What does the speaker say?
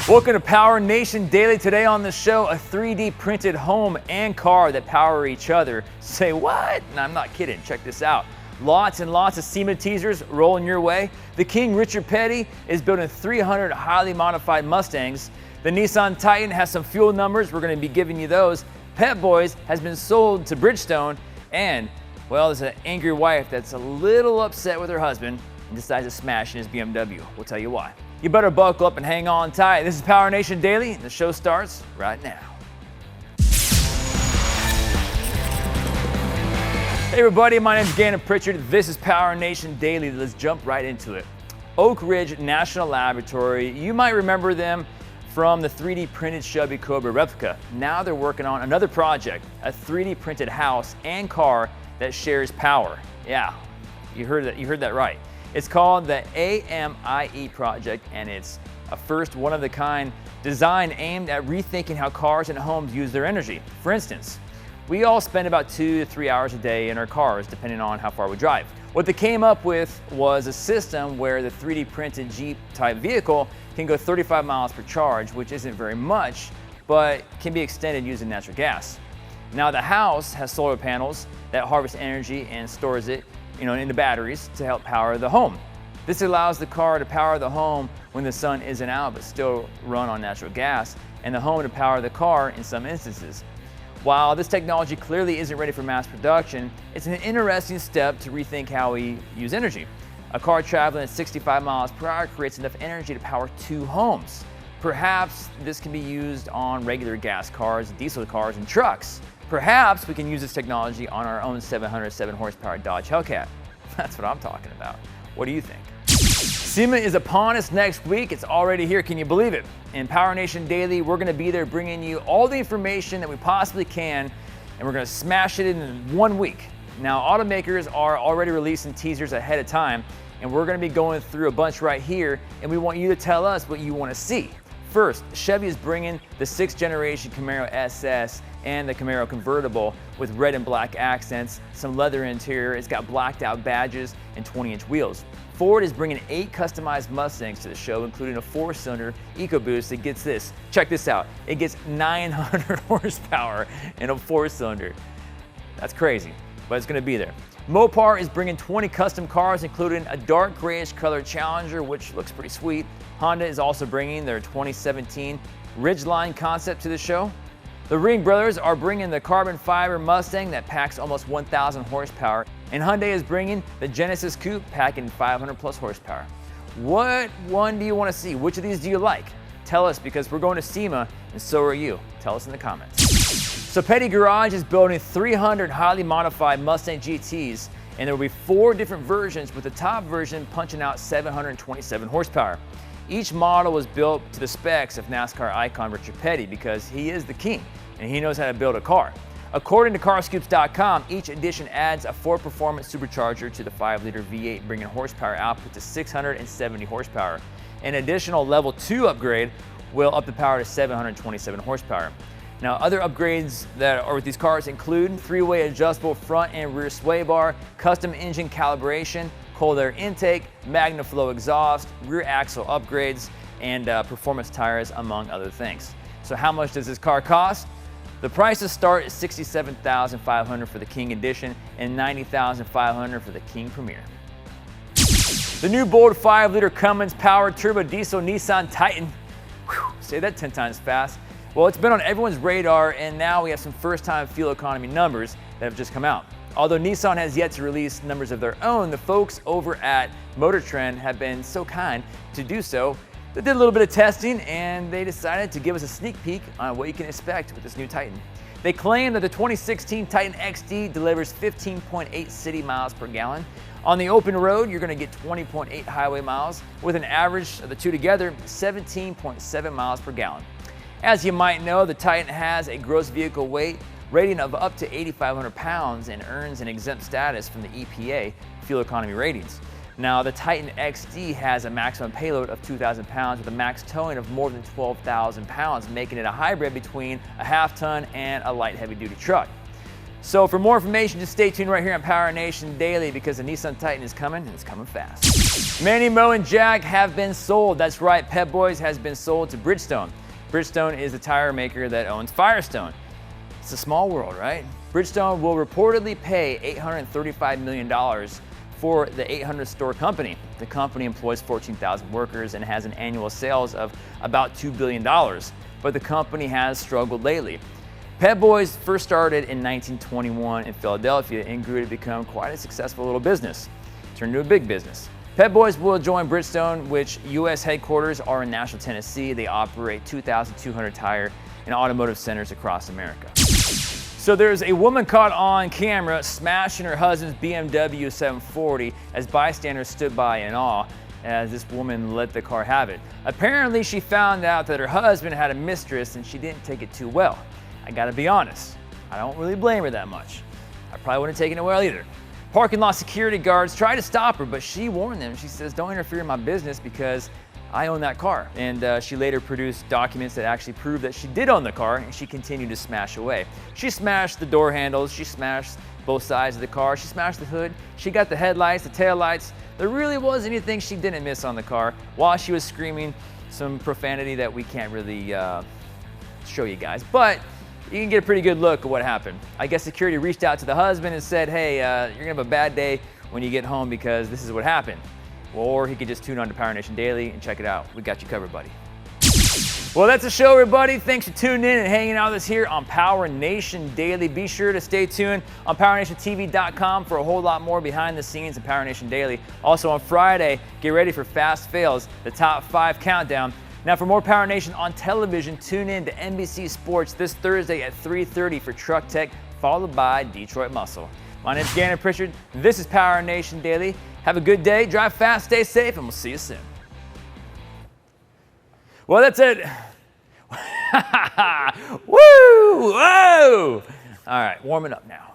Welcome to PowerNation Daily. Today on the show, a 3D printed home and car that power each other. Say what? No, I'm not kidding. Check this out. Lots and lots of SEMA Teasers rolling your way. The King Richard Petty is building 300 highly modified Mustangs. The Nissan Titan has some fuel numbers. We're going to be giving you those. Pep Boys has been sold to Bridgestone. And, well, there's an angry wife that's a little upset with her husband and decides to smash in his BMW. We'll tell you why. You better buckle up and hang on tight. This is PowerNation Daily, and the show starts right now. Hey everybody, my name is Gannon Pritchard. This is PowerNation Daily. Let's jump right into it. Oak Ridge National Laboratory, you might remember them from the 3D printed Shelby Cobra replica. Now they're working on another project, a 3D printed house and car that shares power. Yeah, you heard that right. It's called the AMIE project, and it's a first one-of-the-kind design aimed at rethinking how cars and homes use their energy. For instance, we all spend about 2 to 3 hours a day in our cars, depending on how far we drive. What they came up with was a system where the 3D printed Jeep-type vehicle can go 35 miles per charge, which isn't very much, but can be extended using natural gas. Now, the house has solar panels that harvest energy and stores it in the batteries to help power the home. This allows the car to power the home when the sun isn't out but still run on natural gas, and the home to power the car in some instances. While this technology clearly isn't ready for mass production, it's an interesting step to rethink how we use energy. A car traveling at 65 miles per hour creates enough energy to power 2 homes. Perhaps this can be used on regular gas cars, diesel cars, and trucks. Perhaps we can use this technology on our own 707 horsepower Dodge Hellcat. That's what I'm talking about. What do you think? SEMA is upon us next week. It's already here. Can you believe it? In PowerNation Daily, we're going to be there bringing you all the information that we possibly can, and we're going to smash it in 1 week. Now, automakers are already releasing teasers ahead of time, and we're going to be going through a bunch right here, and we want you to tell us what you want to see. First, Chevy is bringing the 6th generation Camaro SS and the Camaro convertible with red and black accents, some leather interior. It's got blacked out badges and 20-inch wheels. Ford is bringing 8 customized Mustangs to the show, including a 4-cylinder EcoBoost that gets this. Check this out. It gets 900 horsepower in a 4-cylinder. That's crazy, but it's going to be there. Mopar is bringing 20 custom cars, including a dark grayish colored Challenger, which looks pretty sweet. Honda is also bringing their 2017 Ridgeline concept to the show. The Ring brothers are bringing the carbon fiber Mustang that packs almost 1,000 horsepower. And Hyundai is bringing the Genesis Coupe packing 500 plus horsepower. What one do you want to see? Which of these do you like? Tell us, because we're going to SEMA, and so are you. Tell us in the comments. So Petty Garage is building 300 highly modified Mustang GTs, and there will be 4 different versions, with the top version punching out 727 horsepower. Each model was built to the specs of NASCAR icon Richard Petty, because he is the king and he knows how to build a car. According to carscoops.com, each edition adds a Ford Performance supercharger to the 5-liter V8, bringing horsepower output to 670 horsepower. An additional level 2 upgrade will up the power to 727 horsepower. Now, other upgrades that are with these cars include 3-way adjustable front and rear sway bar, custom engine calibration, cold air intake, MagnaFlow exhaust, rear axle upgrades, and performance tires, among other things. So how much does this car cost? The prices start at $67,500 for the King Edition and $90,500 for the King Premier. The new bold 5-liter Cummins powered turbo diesel Nissan Titan. Whew, say that 10 times fast. Well, it's been on everyone's radar, and now we have some first-time fuel economy numbers that have just come out. Although Nissan has yet to release numbers of their own, the folks over at Motor Trend have been so kind to do so. They did a little bit of testing, and they decided to give us a sneak peek on what you can expect with this new Titan. They claim that the 2016 Titan XD delivers 15.8 city miles per gallon. On the open road, you're going to get 20.8 highway miles, with an average of the two together, 17.7 miles per gallon. As you might know, the Titan has a gross vehicle weight rating of up to 8,500 pounds and earns an exempt status from the EPA fuel economy ratings. Now, the Titan XD has a maximum payload of 2,000 pounds with a max towing of more than 12,000 pounds, making it a hybrid between a half-ton and a light heavy-duty truck. So for more information, just stay tuned right here on PowerNation Daily because the Nissan Titan is coming and it's coming fast. Manny, Mo, and Jack have been sold. That's right, Pep Boys has been sold to Bridgestone. Bridgestone is the tire maker that owns Firestone. It's a small world, right? Bridgestone will reportedly pay $835 million for the 800-store company. The company employs 14,000 workers and has an annual sales of about $2 billion, but the company has struggled lately. Pep Boys first started in 1921 in Philadelphia and grew to become quite a successful little business. Turned into a big business. Pep Boys will join Bridgestone, which U.S. headquarters are in Nashville, Tennessee. They operate 2,200 tire and automotive centers across America. So there's a woman caught on camera smashing her husband's BMW 740 as bystanders stood by in awe as this woman let the car have it. Apparently she found out that her husband had a mistress and she didn't take it too well. I gotta be honest, I don't really blame her that much. I probably wouldn't have taken it well either. Parking lot security guards tried to stop her, but she warned them. She says, "Don't interfere in my business because I own that car." And she later produced documents that actually proved that she did own the car, and she continued to smash away. She smashed the door handles, she smashed both sides of the car, she smashed the hood, she got the headlights, the taillights. There really wasn't anything she didn't miss on the car while she was screaming some profanity that we can't really show you guys. But you can get a pretty good look at what happened. I guess security reached out to the husband and said, "Hey, you're gonna have a bad day when you get home because this is what happened." Or he could just tune on to PowerNation Daily and check it out. We got you covered, buddy. Well, that's the show, everybody. Thanks for tuning in and hanging out with us here on PowerNation Daily. Be sure to stay tuned on PowerNationTV.com for a whole lot more behind the scenes of PowerNation Daily. Also on Friday, get ready for Fast Fails, the top 5 countdown. Now, for more PowerNation on television, tune in to NBC Sports this Thursday at 3:30 for Truck Tech, followed by Detroit Muscle. My name's Gannon Pritchard. This is PowerNation Daily. Have a good day, drive fast, stay safe, and we'll see you soon. Well, that's it. Woo! Whoa! All right, warming up now.